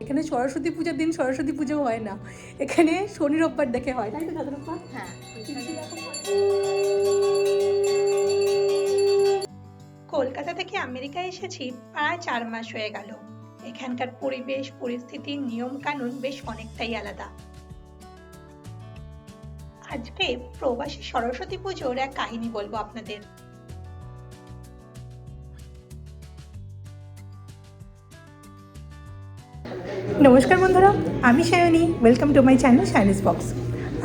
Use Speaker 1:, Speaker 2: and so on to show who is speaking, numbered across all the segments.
Speaker 1: এখানে সরস্বতী পূজার দিন সরস্বতী পুজো হয় না, এখানে শনি রোববার দেখে হয়, তাই তো দাদা?
Speaker 2: হ্যাঁ।
Speaker 3: কলকাতা থেকে আমেরিকা এসেছি প্রায় 4 মাস হয়ে গেল। এখানকার পরিবেশ, পরিস্থিতি, নিয়ম কানুন বেশ অনেকটাই আলাদা। আজকে প্রবাসী সরস্বতী পুজোর এক কাহিনী বলবো আপনাদের।
Speaker 1: নমস্কার বন্ধুরা, আমি Sayani, welcome to my channel সায়নিস box.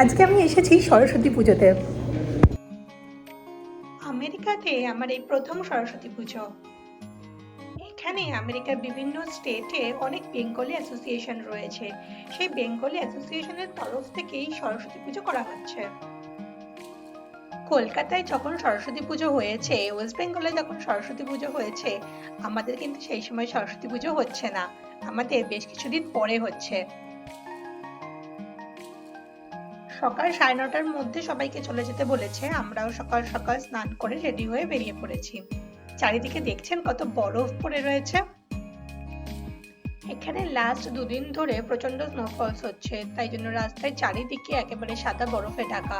Speaker 1: আজকে আমি এসেছি সরস্বতী পুজোতে।
Speaker 3: আমেরিকাতে আমার এই প্রথম সরস্বতী পুজো। এখানে আমেরিকার বিভিন্ন স্টেটে অনেক বেঙ্গলি অ্যাসোসিয়েশন রয়েছে, সেই বেঙ্গলি অ্যাসোসিয়েশনের তরফ থেকেই সরস্বতী পুজো করা হচ্ছে। কলকাতায় যখন সরস্বতী পুজো হয়েছে, ওয়েস্ট বেঙ্গলে যখন সরস্বতী পুজো হয়েছে, আমাদের কিন্তু সেই সময় সরস্বতী পুজো হচ্ছে না, আমাদের বেশ কিছুদিন পরে হচ্ছে। সকাল 9:30টার মধ্যে সবাইকে চলে যেতে বলেছে, আমরাও সকাল সকাল স্নান করে রেডি হয়ে বেরিয়ে পড়েছি। চারিদিকে দেখছেন কত বরফ পড়ে রয়েছে। এখানে লাস্ট 2 দিন ধরে প্রচন্ড স্নোফলস হচ্ছে, তাই জন্য রাস্তায় চারিদিকে একেবারে সাদা বরফে ঢাকা।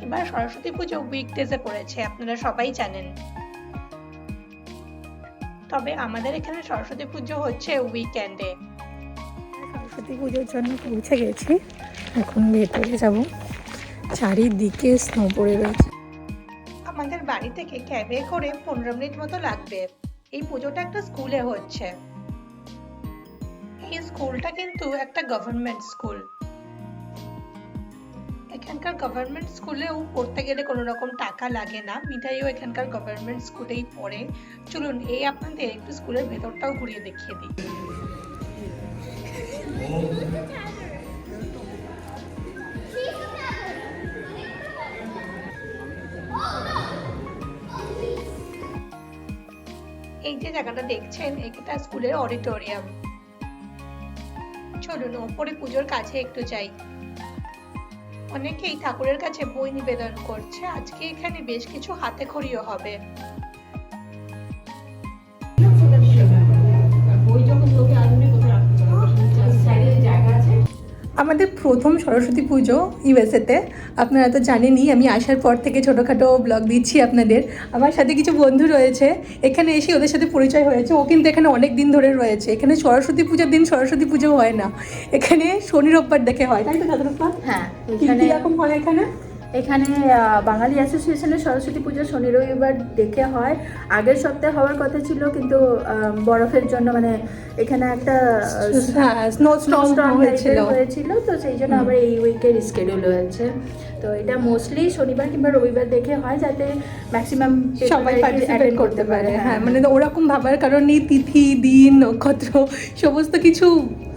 Speaker 3: এবার সরস্বতী পুজো উইকডেজে পড়েছে, আপনারা সবাই জানেন। তবে আমাদের এখানে সরস্বতী পুজো হচ্ছে উইকেন্ডে।
Speaker 1: সরস্বতী পুজোর জন্য পৌঁছে গেছি, এখন ভেতরে যাব। চারিদিকে স্নো পড়ে রয়েছে।
Speaker 3: আমাদের বাড়ি থেকে ক্যাবে করে 15 মিনিট মতো লাগবে। এই পুজোটা একটা স্কুলে হচ্ছে। এই স্কুলটা কিন্তু একটা গভর্নমেন্ট স্কুল। এখানকার গভর্নমেন্ট স্কুলেও পড়তে গেলে কোনো রকম টাকা লাগে না, মিঠাইও এখানকার গভর্নমেন্ট স্কুলেই পড়ে। চলুন এই আপনাদের একটু স্কুলের ভেতরটাও ঘুরিয়ে দেখিয়ে দিই। এই যে জায়গাটা দেখছেন, এটা স্কুলের অডিটোরিয়াম। চলুন ওপরে পুজোর কাছে একটু যাই। অনেকেই ঠাকুরের কাছে বই নিবেদন করছে, আজকে এখানে বেশ কিছু হাতে খড়িও হবে। আমাদের প্রথম সরস্বতী পুজো ইউএসএতে, আপনারা তো জানেনই। আমি আসার পর থেকে ছোটোখাটো ব্লগ দিচ্ছি আপনাদের। আমার সাথে কিছু বন্ধু রয়েছে, এখানে এসে ওদের সাথে পরিচয় হয়েছে। ও কিন্তু এখানে অনেক দিন ধরে রয়েছে। এখানে সরস্বতী পূজার দিন সরস্বতী পুজো হয় না, এখানে শনি রোববার দেখে হয়, তাই তো দাদা?
Speaker 2: হ্যাঁ,
Speaker 1: এখানে এরকম হয়।
Speaker 2: এখানে বাঙালি অ্যাসোসিয়েশনের সরস্বতী পুজো শনি রবিবার দেখে হয়। আগের সপ্তাহে হওয়ার কথা ছিল, কিন্তু বরফের জন্য মানে এখানে একটা
Speaker 1: স্নোস্টর্ম
Speaker 2: হয়েছিল, তো সেই জন্য আবার এই উইকের স্কেডিউল হয়েছে। তো এটা মোস্টলি শনিবার কিংবা রবিবার দেখে হয়, যাতে ম্যাক্সিমাম
Speaker 1: সবাই পার্টিসিপেট করতে পারে। হ্যাঁ, মানে ওরকম ভাবার কারণে তিথি, দিন, নক্ষত্র সমস্ত কিছু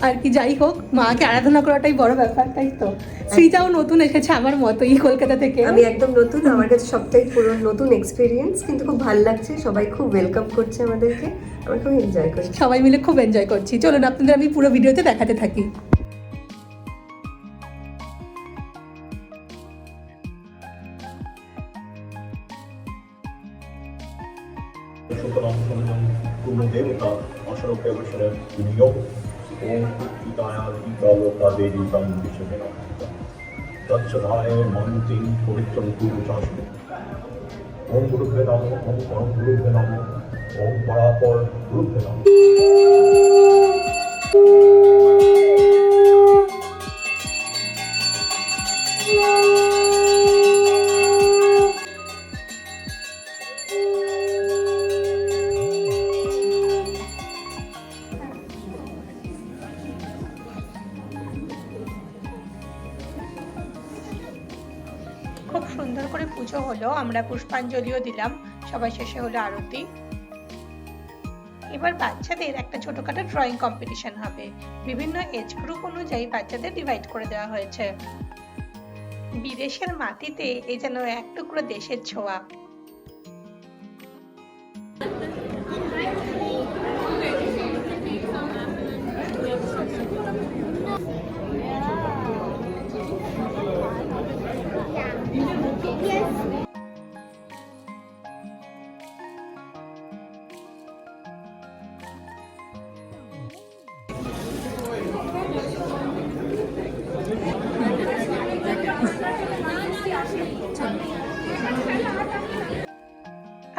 Speaker 1: আর কি। যাই হোক, মাকে আরাধনা করাটাই বড় ব্যাপার, তাই তো? শ্রীজাও নতুন এসেছে আমার মতোই কলকাতা থেকে।
Speaker 4: আমি একদম নতুন, আমার কাছে সবটাই পুরো নতুন এক্সপিরিয়েন্স, কিন্তু খুব ভালো লাগছে। সবাই খুব ওয়েলকাম করছে আমাদেরকে, আমরা খুব এনজয় করছি।
Speaker 1: সবাই মিলে খুব এনজয় করছি। চলুন আপনাদের আমি পুরো ভিডিওতে দেখাতে থাকি।
Speaker 5: पूर्णदेवता अशोकवशर विनियोग ओम पितायालोकादेवी विश्वमेन तत्सदाय मंत्रिं पवित्रं पुरुषास्मि ओम गुरुभ्यो नमः ओम परम गुरुभ्यो नमः ओम परापर गुरुभ्यो नमः।
Speaker 3: খুব সুন্দর করে পুজো হলো, আমরা পুষ্পাঞ্জলিও দিলাম, সবাই শেষে হলো আরতি। এবার বাচ্চাদের একটা ছোটখাটো ড্রয়িং কম্পিটিশন হবে। বিভিন্ন এজ গ্রুপ অনুযায়ী বাচ্চাদের ডিভাইড করে দেওয়া হয়েছে। বিদেশের মাটিতে এ যেন এক টুকরো দেশের ছোঁয়া।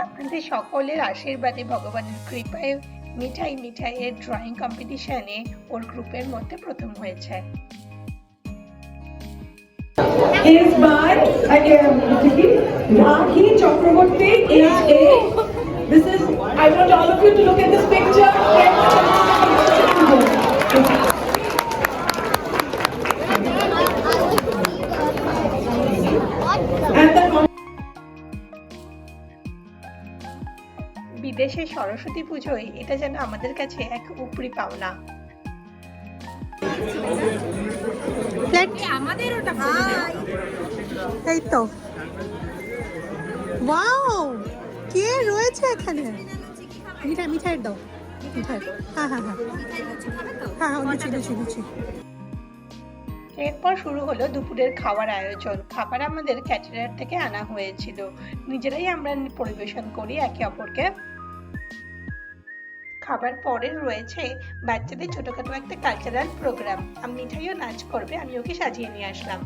Speaker 3: আপনাদের সকলের আশীর্বাদে ভগবানের কৃপায় মিঠাইয়ের ড্রয়িং কম্পিটিশনে ওর গ্রুপের মধ্যে প্রথম হয়েছে।
Speaker 6: is by Rakhi Chakraborty, age 8. This is, I want all of you to look at this picture. And the
Speaker 3: বিদেশে সরস্বতী পুজোয় এটা যেন আমাদের কাছে এক উপরি পাওনা।
Speaker 1: এই তো ওয়াও, কে রয়েছে এখানে? মিঠাই দাও, মিঠাই। হ্যাঁ হ্যাঁ হ্যাঁ হ্যাঁ হ্যাঁ, লুচি।
Speaker 3: এরপর শুরু হলো দুপুরের খাওয়ার আয়োজন। খাবার আমাদের ক্যাটারার থেকে আনা হয়েছিল, নিজেরাই আমরা পরিবেশন করি একে অপরকে। খাবার পরে রয়েছে বাচ্চাদের ছোটখাটো একটা কালচারাল প্রোগ্রাম। মিঠাইও নাচ করবে, আমি ওকে সাজিয়ে নিয়ে আসলাম।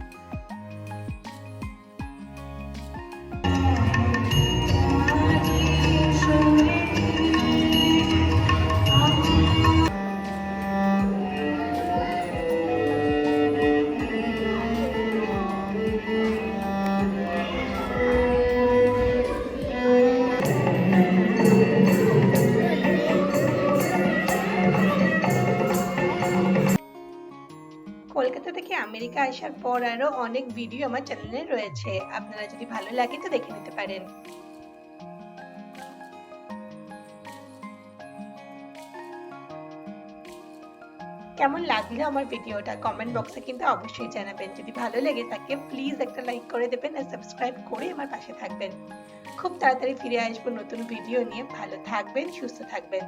Speaker 3: কলকাতা থেকে আমেরিকা আসার পর আরো অনেক ভিডিও আমার চ্যানেলে রয়েছে, আপনারা যদি ভালো লাগে তো দেখে নিতে পারেন। কেমন লাগলো আমার ভিডিওটা কমেন্ট বক্সে কিন্তু অবশ্যই জানাবেন। যদি ভালো লেগে থাকে প্লিজ একটা লাইক করে দেবেন আর সাবস্ক্রাইব করে আমার পাশে থাকবেন। খুব তাড়াতাড়ি ফিরে আসবো নতুন ভিডিও নিয়ে। ভালো থাকবেন, সুস্থ থাকবেন।